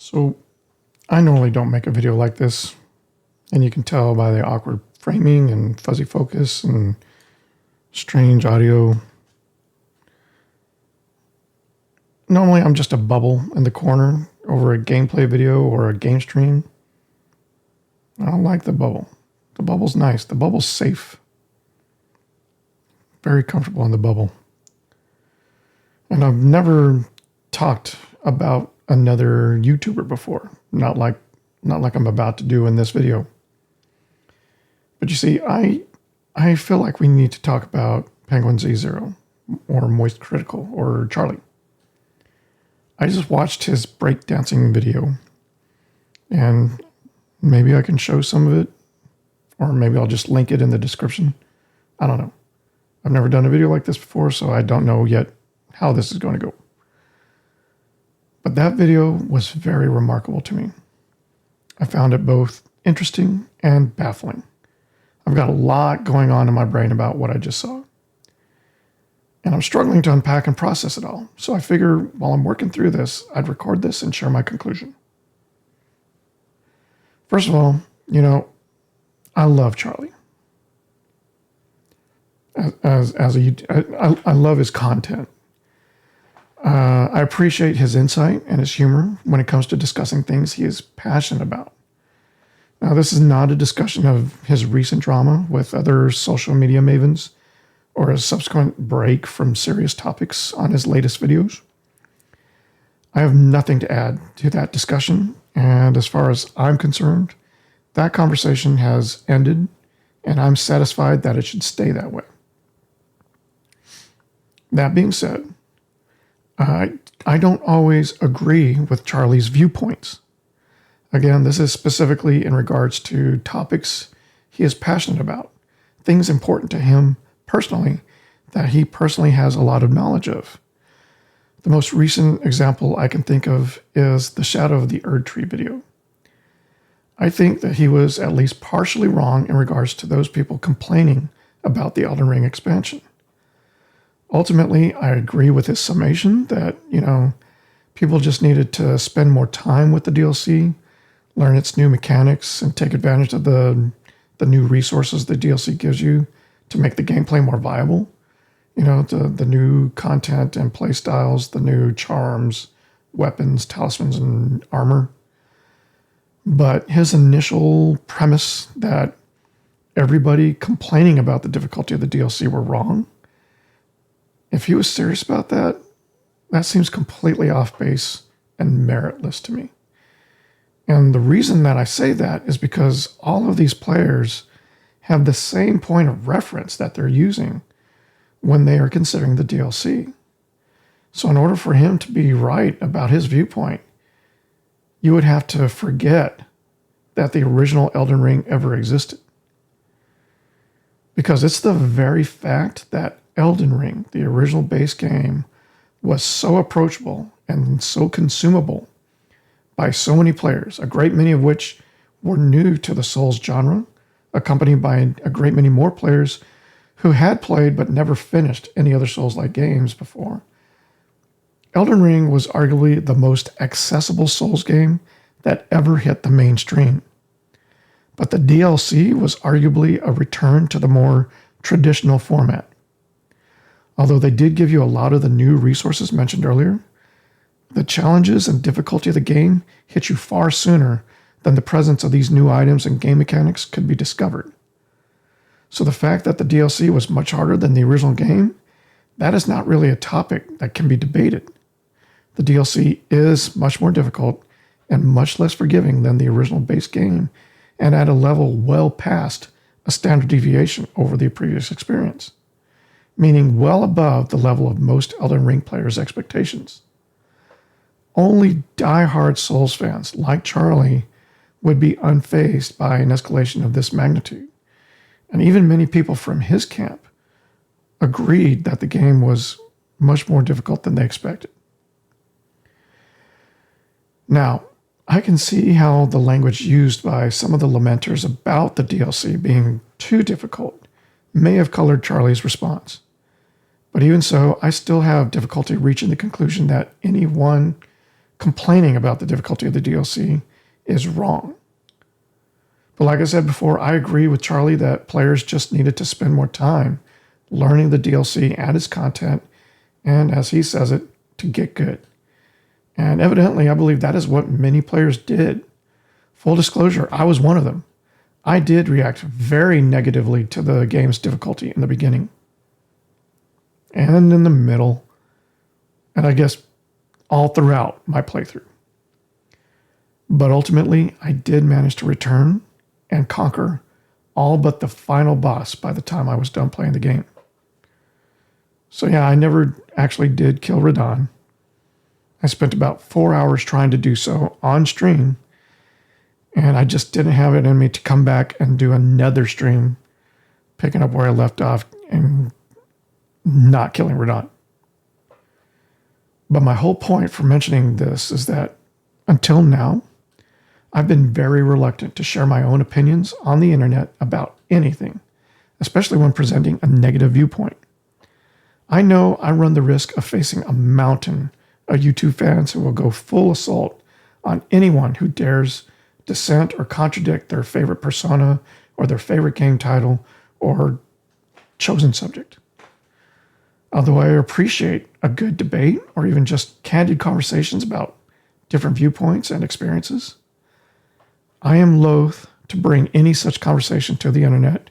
So I normally don't make a video like this, and you can tell by the awkward framing and fuzzy focus and strange audio. Normally I'm just a bubble in the corner over a gameplay video or a game stream. I don't like the bubble. The bubble's nice. The bubble's safe. Very comfortable in the bubble. And I've never talked about another YouTuber before. Not like I'm about to do in this video. But you see, I feel like we need to talk about Penguinz0 or Moist Critical or Charlie. I just watched his breakdancing video, and maybe I can show some of it, or maybe I'll just link it in the description. I don't know. I've never done a video like this before, so I don't know yet how this is going to go. But that video was very remarkable to me. I found it both interesting and baffling. I've got a lot going on in my brain about what I just saw. And I'm struggling to unpack and process it all. So I figure while I'm working through this, I'd record this and share my conclusion. First of all, I love Charlie. I love his content. I appreciate his insight and his humor when it comes to discussing things he is passionate about. Now, this is not a discussion of his recent drama with other social media mavens or a subsequent break from serious topics on his latest videos. I have nothing to add to that discussion, and as far as I'm concerned, that conversation has ended, and I'm satisfied that it should stay that way. That being said, I don't always agree with Charlie's viewpoints. Again, this is specifically in regards to topics he is passionate about, things important to him personally that he personally has a lot of knowledge of. The most recent example I can think of is the Shadow of the Erd Tree video. I think that he was at least partially wrong in regards to those people complaining about the Elden Ring expansion. Ultimately, I agree with his summation that, people just needed to spend more time with the DLC, learn its new mechanics, and take advantage of the new resources the DLC gives you to make the gameplay more viable. The new content and play styles, the new charms, weapons, talismans, and armor. But his initial premise that everybody complaining about the difficulty of the DLC were wrong, if he was serious about that, that seems completely off base and meritless to me. And the reason that I say that is because all of these players have the same point of reference that they're using when they are considering the DLC. So in order for him to be right about his viewpoint, you would have to forget that the original Elden Ring ever existed. Because it's the very fact that Elden Ring, the original base game, was so approachable and so consumable by so many players, a great many of which were new to the Souls genre, accompanied by a great many more players who had played but never finished any other Souls-like games before. Elden Ring was arguably the most accessible Souls game that ever hit the mainstream. But the DLC was arguably a return to the more traditional format. Although they did give you a lot of the new resources mentioned earlier, the challenges and difficulty of the game hit you far sooner than the presence of these new items and game mechanics could be discovered. So the fact that the DLC was much harder than the original game, that is not really a topic that can be debated. The DLC is much more difficult and much less forgiving than the original base game, and at a level well past a standard deviation over the previous experience, meaning well above the level of most Elden Ring players' expectations. Only die-hard Souls fans like Charlie would be unfazed by an escalation of this magnitude. And even many people from his camp agreed that the game was much more difficult than they expected. Now, I can see how the language used by some of the lamenters about the DLC being too difficult may have colored Charlie's response. But even so, I still have difficulty reaching the conclusion that any one complaining about the difficulty of the DLC is wrong. But like I said before, I agree with Charlie that players just needed to spend more time learning the DLC and its content, and as he says it, to get good. And evidently, I believe that is what many players did. Full disclosure, I was one of them. I did react very negatively to the game's difficulty in the beginning and in the middle, and I guess all throughout my playthrough. But ultimately, I did manage to return and conquer all but the final boss by the time I was done playing the game. So yeah, I never actually did kill Radahn. I spent about 4 hours trying to do so on stream, and I just didn't have it in me to come back and do another stream, picking up where I left off and not killing Radahn. But my whole point for mentioning this is that until now, I've been very reluctant to share my own opinions on the internet about anything, especially when presenting a negative viewpoint. I know I run the risk of facing a mountain of YouTube fans who will go full assault on anyone who dares dissent or contradict their favorite persona or their favorite game title or chosen subject. Although I appreciate a good debate or even just candid conversations about different viewpoints and experiences, I am loath to bring any such conversation to the internet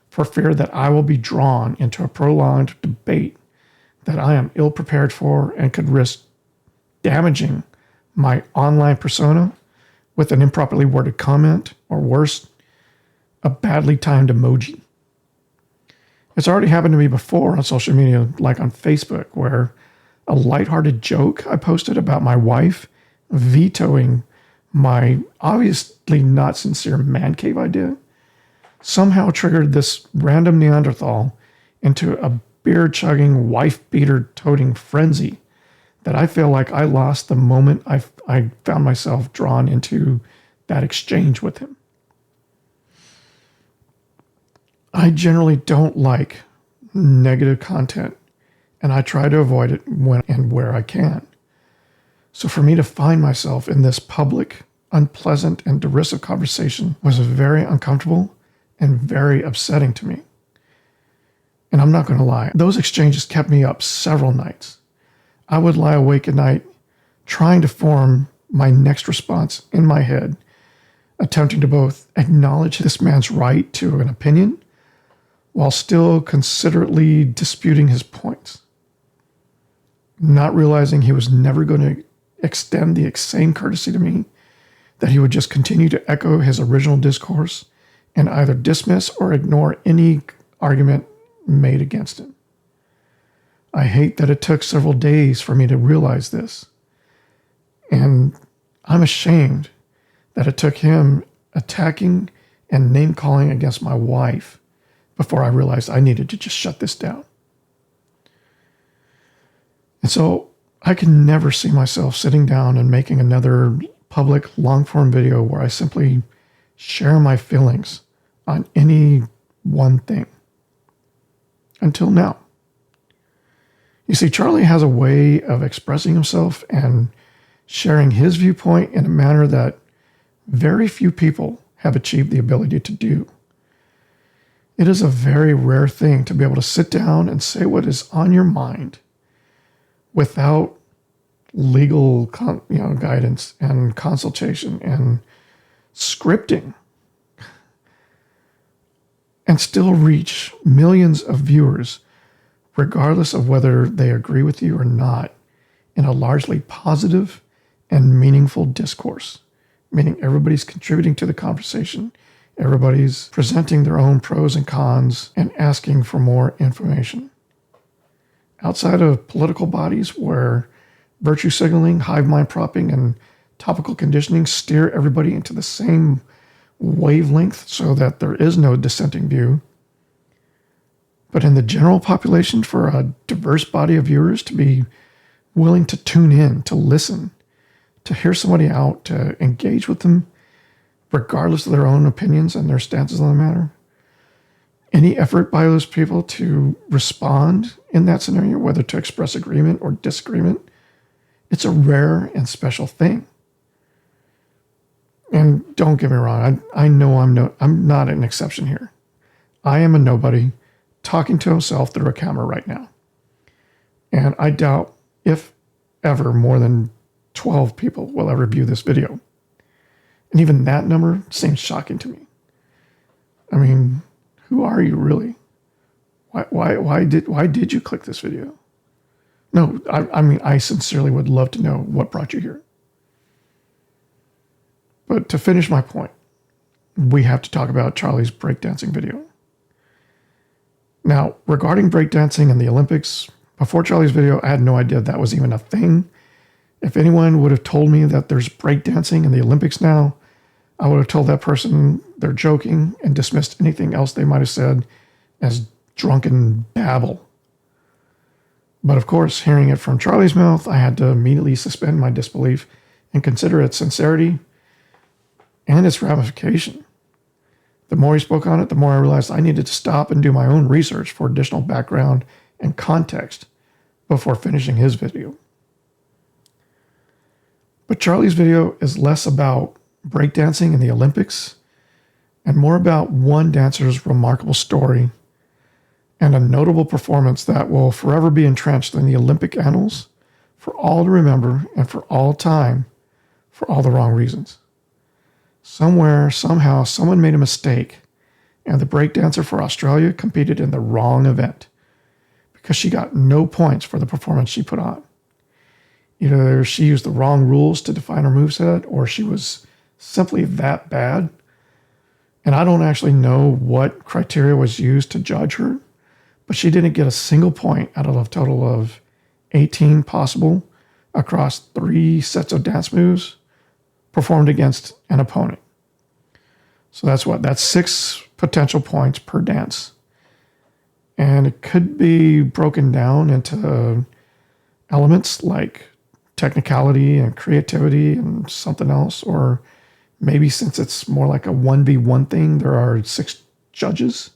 for fear that I will be drawn into a prolonged debate that I am ill prepared for and could risk damaging my online persona with an improperly worded comment, or worse, a badly timed emoji. It's already happened to me before on social media, like on Facebook, where a lighthearted joke I posted about my wife vetoing my obviously not sincere man cave idea somehow triggered this random Neanderthal into a beer-chugging, wife-beater-toting frenzy that I feel like I lost the moment I found myself drawn into that exchange with him. I generally don't like negative content, and I try to avoid it when and where I can. So for me to find myself in this public, unpleasant, and derisive conversation was very uncomfortable and very upsetting to me. And I'm not going to lie, those exchanges kept me up several nights. I would lie awake at night trying to form my next response in my head, attempting to both acknowledge this man's right to an opinion while still considerately disputing his points, not realizing he was never going to extend the same courtesy to me, that he would just continue to echo his original discourse and either dismiss or ignore any argument made against him. I hate that it took several days for me to realize this. And I'm ashamed that it took him attacking and name-calling against my wife before I realized I needed to just shut this down. And so I can never see myself sitting down and making another public long-form video where I simply share my feelings on any one thing. Until now. You see, Charlie has a way of expressing himself and sharing his viewpoint in a manner that very few people have achieved the ability to do. It is a very rare thing to be able to sit down and say what is on your mind without legal guidance and consultation and scripting, and still reach millions of viewers regardless of whether they agree with you or not, in a largely positive and meaningful discourse, meaning everybody's contributing to the conversation, everybody's presenting their own pros and cons and asking for more information. Outside of political bodies where virtue signaling, hive mind propping, and topical conditioning steer everybody into the same wavelength so that there is no dissenting view, but in the general population, for a diverse body of viewers to be willing to tune in, to listen, to hear somebody out, to engage with them, regardless of their own opinions and their stances on the matter. Any effort by those people to respond in that scenario, whether to express agreement or disagreement, It's a rare and special thing. And don't get me wrong, I know I'm not an exception here. I am a nobody talking to himself through a camera right now. And I doubt if ever more than 12 people will ever view this video. And even that number seems shocking to me. I mean, who are you really? Why did you click this video? No, I mean, I sincerely would love to know what brought you here. But to finish my point, we have to talk about Charlie's breakdancing video. Now, regarding breakdancing and the Olympics, before Charlie's video, I had no idea that was even a thing. If anyone would have told me that there's breakdancing in the Olympics now, I would have told that person they're joking and dismissed anything else they might have said as drunken babble. But of course, hearing it from Charlie's mouth, I had to immediately suspend my disbelief and consider its sincerity and its ramification. The more he spoke on it, the more I realized I needed to stop and do my own research for additional background and context before finishing his video. But Charlie's video is less about breakdancing in the Olympics and more about one dancer's remarkable story and a notable performance that will forever be entrenched in the Olympic annals for all to remember and for all time for all the wrong reasons. Somewhere, somehow, someone made a mistake and the breakdancer for Australia competed in the wrong event because she got no points for the performance she put on. Either she used the wrong rules to define her moveset or she was simply that bad. And I don't actually know what criteria was used to judge her, but she didn't get a single point out of a total of 18 possible across 3 sets of dance moves performed against an opponent. So that's 6 potential points per dance. And it could be broken down into elements like technicality and creativity and something else, or maybe since it's more like a 1v1 thing, there are 6 judges,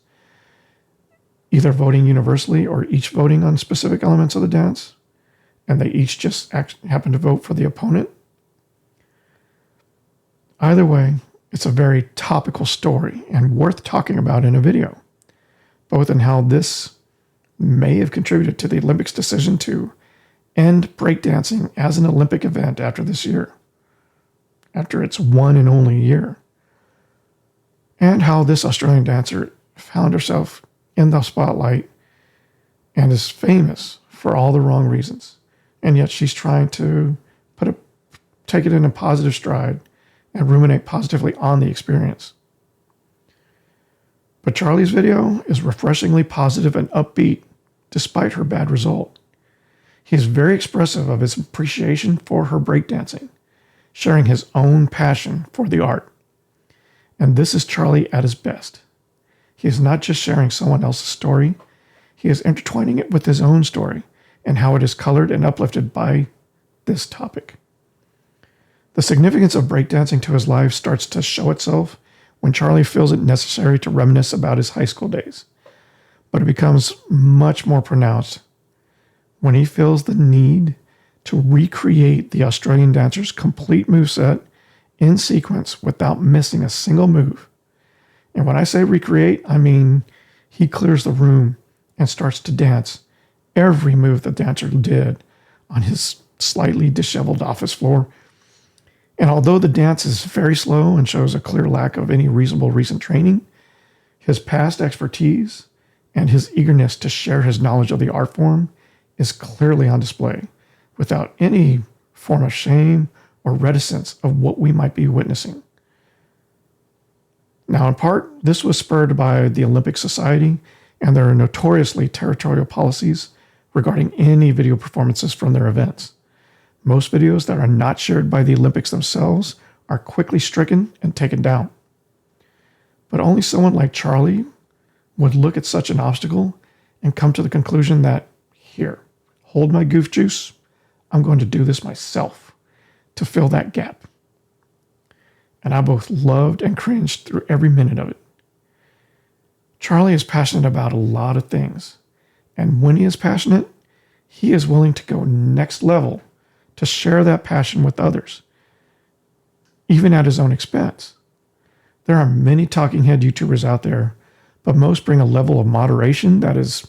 either voting universally or each voting on specific elements of the dance, and they each just happen to vote for the opponent. Either way, it's a very topical story and worth talking about in a video, both in how this may have contributed to the Olympics' decision to end breakdancing as an Olympic event after this year, after its one and only year, and how this Australian dancer found herself in the spotlight and is famous for all the wrong reasons. And yet she's trying to take it in a positive stride and ruminate positively on the experience. But Charlie's video is refreshingly positive and upbeat despite her bad result. He is very expressive of his appreciation for her breakdancing, sharing his own passion for the art. And this is Charlie at his best. He is not just sharing someone else's story, he is intertwining it with his own story and how it is colored and uplifted by this topic. The significance of breakdancing to his life starts to show itself when Charlie feels it necessary to reminisce about his high school days, but it becomes much more pronounced when he feels the need to recreate the Australian dancer's complete moveset in sequence without missing a single move. And when I say recreate, I mean he clears the room and starts to dance every move the dancer did on his slightly disheveled office floor. And although the dance is very slow and shows a clear lack of any reasonable recent training, his past expertise and his eagerness to share his knowledge of the art form is clearly on display, without any form of shame or reticence of what we might be witnessing. Now, in part, this was spurred by the Olympic Society and their notoriously territorial policies regarding any video performances from their events. Most videos that are not shared by the Olympics themselves are quickly stricken and taken down. But only someone like Charlie would look at such an obstacle and come to the conclusion that, here, hold my goof juice, I'm going to do this myself to fill that gap. And I both loved and cringed through every minute of it. Charlie is passionate about a lot of things, and when he is passionate, he is willing to go next level to share that passion with others, even at his own expense. There are many talking head YouTubers out there, but most bring a level of moderation that is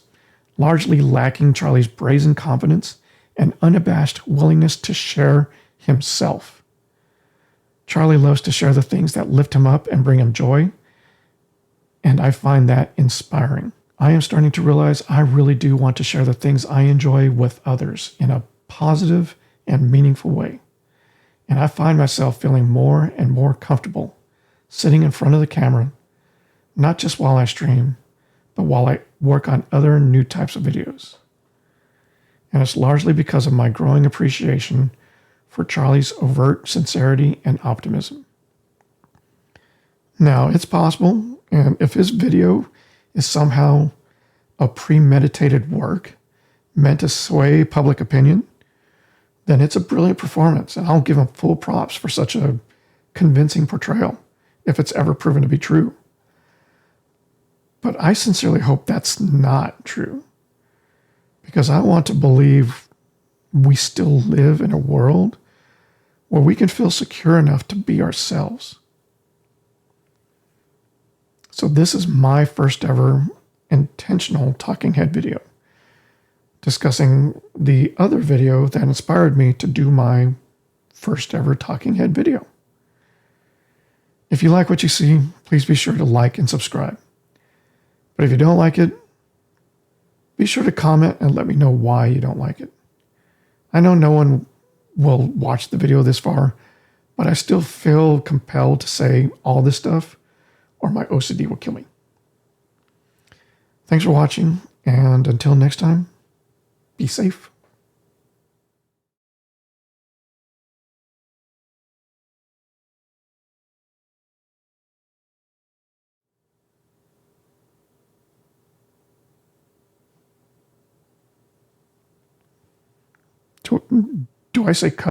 largely lacking Charlie's brazen confidence and unabashed willingness to share himself. Charlie loves to share the things that lift him up and bring him joy, and I find that inspiring. I am starting to realize I really do want to share the things I enjoy with others in a positive and meaningful way. And I find myself feeling more and more comfortable sitting in front of the camera, not just while I stream, but while I work on other new types of videos. And it's largely because of my growing appreciation for Charlie's overt sincerity and optimism. Now, it's possible, and if his video is somehow a premeditated work meant to sway public opinion, then it's a brilliant performance, and I'll give him full props for such a convincing portrayal, if it's ever proven to be true. But I sincerely hope that's not true, because I want to believe we still live in a world where we can feel secure enough to be ourselves. So this is my first ever intentional talking head video, discussing the other video that inspired me to do my first ever talking head video. If you like what you see, please be sure to like and subscribe. But if you don't like it, be sure to comment and let me know why you don't like it. I know no one will watch the video this far, but I still feel compelled to say all this stuff or my OCD will kill me. Thanks for watching, and until next time, be safe. Do I say cut?